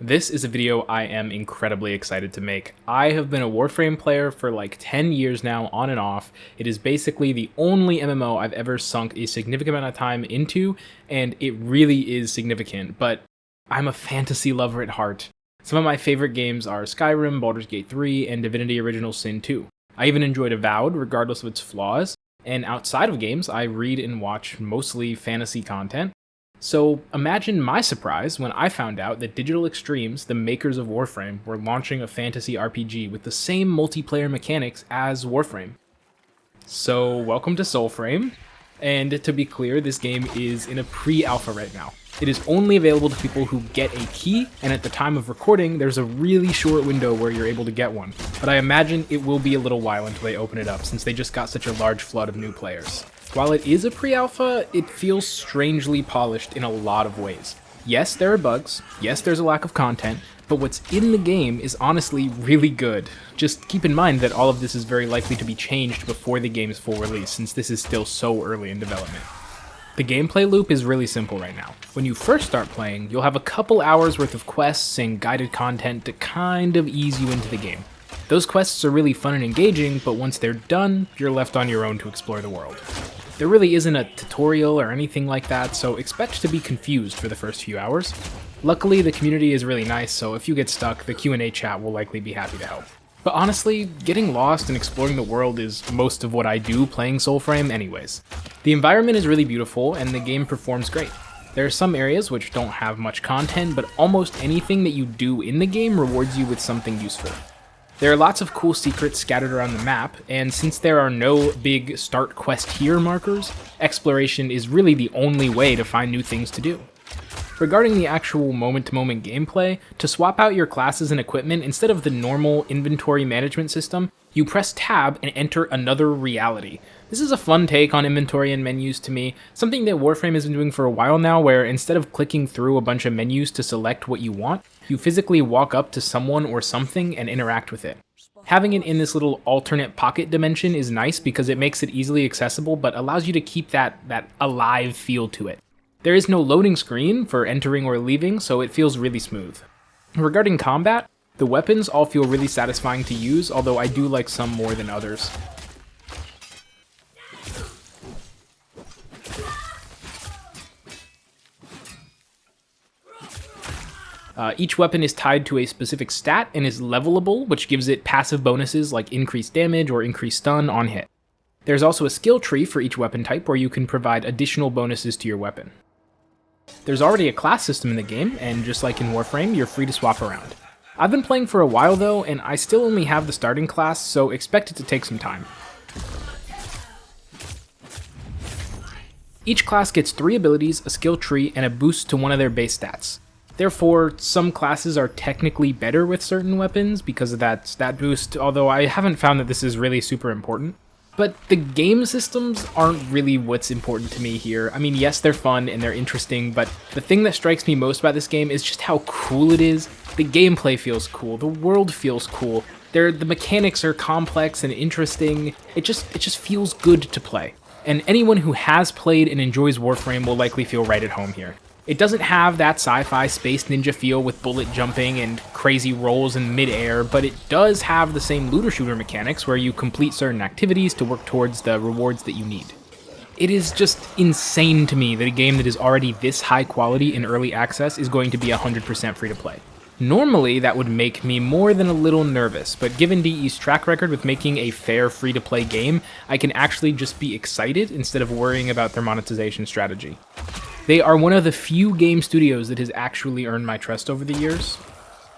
This is a video I am incredibly excited to make. I have been a Warframe player for like 10 years now, on and off. It is basically the only MMO I've ever sunk a significant amount of time into, and it really is significant, but I'm a fantasy lover at heart. Some of my favorite games are Skyrim, Baldur's Gate 3, and Divinity Original Sin 2. I even enjoyed Avowed, regardless of its flaws, and outside of games, I read and watch mostly fantasy content. So imagine my surprise when I found out that Digital Extremes, the makers of Warframe, were launching a fantasy RPG with the same multiplayer mechanics as Warframe. So welcome to Soulframe, and to be clear, this game is in a pre-alpha right now. It is only available to people who get a key, and at the time of recording, there's a really short window where you're able to get one. But I imagine it will be a little while until they open it up, since they just got such a large flood of new players. While it is a pre-alpha, it feels strangely polished in a lot of ways. Yes, there are bugs, yes, there's a lack of content, but what's in the game is honestly really good. Just keep in mind that all of this is very likely to be changed before the game's full release, since this is still so early in development. The gameplay loop is really simple right now. When you first start playing, you'll have a couple hours worth of quests and guided content to kind of ease you into the game. Those quests are really fun and engaging, but once they're done, you're left on your own to explore the world. There really isn't a tutorial or anything like that, so expect to be confused for the first few hours. Luckily, the community is really nice, so if you get stuck, the Q&A chat will likely be happy to help. But honestly, getting lost and exploring the world is most of what I do playing Soulframe anyways. The environment is really beautiful, and the game performs great. There are some areas which don't have much content, but almost anything that you do in the game rewards you with something useful. There are lots of cool secrets scattered around the map, and since there are no big start quest here markers, exploration is really the only way to find new things to do. Regarding the actual moment-to-moment gameplay, to swap out your classes and equipment, instead of the normal inventory management system, you press tab and enter another reality. This is a fun take on inventory and menus to me, something that Warframe has been doing for a while now, where instead of clicking through a bunch of menus to select what you want, you physically walk up to someone or something and interact with it. Having it in this little alternate pocket dimension is nice because it makes it easily accessible but allows you to keep that alive feel to it. There is no loading screen for entering or leaving, so it feels really smooth. Regarding combat, the weapons all feel really satisfying to use, although I do like some more than others. Each weapon is tied to a specific stat and is levelable, which gives it passive bonuses like increased damage or increased stun on hit. There's also a skill tree for each weapon type where you can provide additional bonuses to your weapon. There's already a class system in the game, and just like in Warframe, you're free to swap around. I've been playing for a while though, and I still only have the starting class, so expect it to take some time. Each class gets 3 abilities, a skill tree, and a boost to one of their base stats. Therefore, some classes are technically better with certain weapons because of that stat boost, although I haven't found that this is really super important. But the game systems aren't really what's important to me here. I mean, yes, they're fun and they're interesting, but the thing that strikes me most about this game is just how cool it is. The gameplay feels cool, the world feels cool, the mechanics are complex and interesting. It just feels good to play. And anyone who has played and enjoys Warframe will likely feel right at home here. It doesn't have that sci-fi space ninja feel with bullet jumping and crazy rolls in midair, but it does have the same looter shooter mechanics where you complete certain activities to work towards the rewards that you need. It is just insane to me that a game that is already this high quality in early access is going to be 100% free to play. Normally, that would make me more than a little nervous, but given DE's track record with making a fair free-to-play game, I can actually just be excited instead of worrying about their monetization strategy. They are one of the few game studios that has actually earned my trust over the years.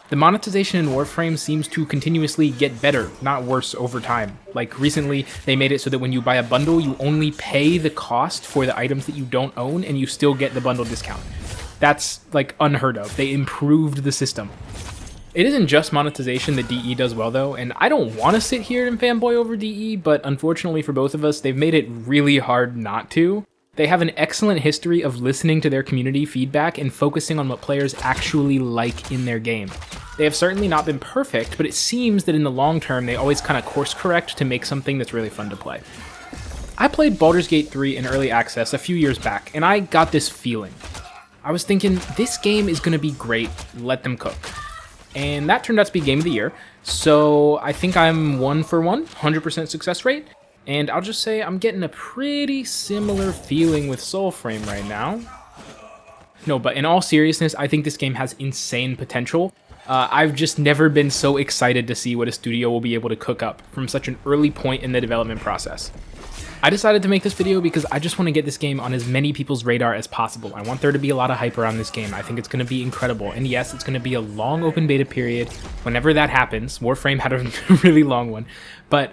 The monetization in Warframe seems to continuously get better, not worse, over time. Like recently, they made it so that when you buy a bundle, you only pay the cost for the items that you don't own, and you still get the bundle discount. That's like unheard of. They improved the system. It isn't just monetization that DE does well though, and I don't want to sit here and fanboy over DE, but unfortunately for both of us, they've made it really hard not to. They have an excellent history of listening to their community feedback and focusing on what players actually like in their game. They have certainly not been perfect, but it seems that in the long term they always kind of course correct to make something that's really fun to play. I played Baldur's Gate 3 in early access a few years back, and I got this feeling. I was thinking, this game is going to be great, let them cook. and that turned out to be Game of the Year. So I think I'm 1 for 1, 100% success rate. And I'll just say I'm getting a pretty similar feeling with Soulframe right now. No, but in all seriousness, I think this game has insane potential. I've just never been so excited to see what a studio will be able to cook up from such an early point in the development process. I decided to make this video because I just want to get this game on as many people's radar as possible. I want there to be a lot of hype around this game. I think it's going to be incredible. And yes, it's going to be a long open beta period. Whenever that happens, Warframe had a really long one. But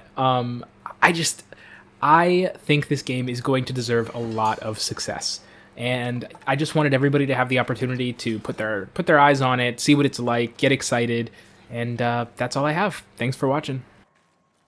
I think this game is going to deserve a lot of success. And I just wanted everybody to have the opportunity to put their eyes on it, see what it's like, get excited. And that's all I have. Thanks for watching.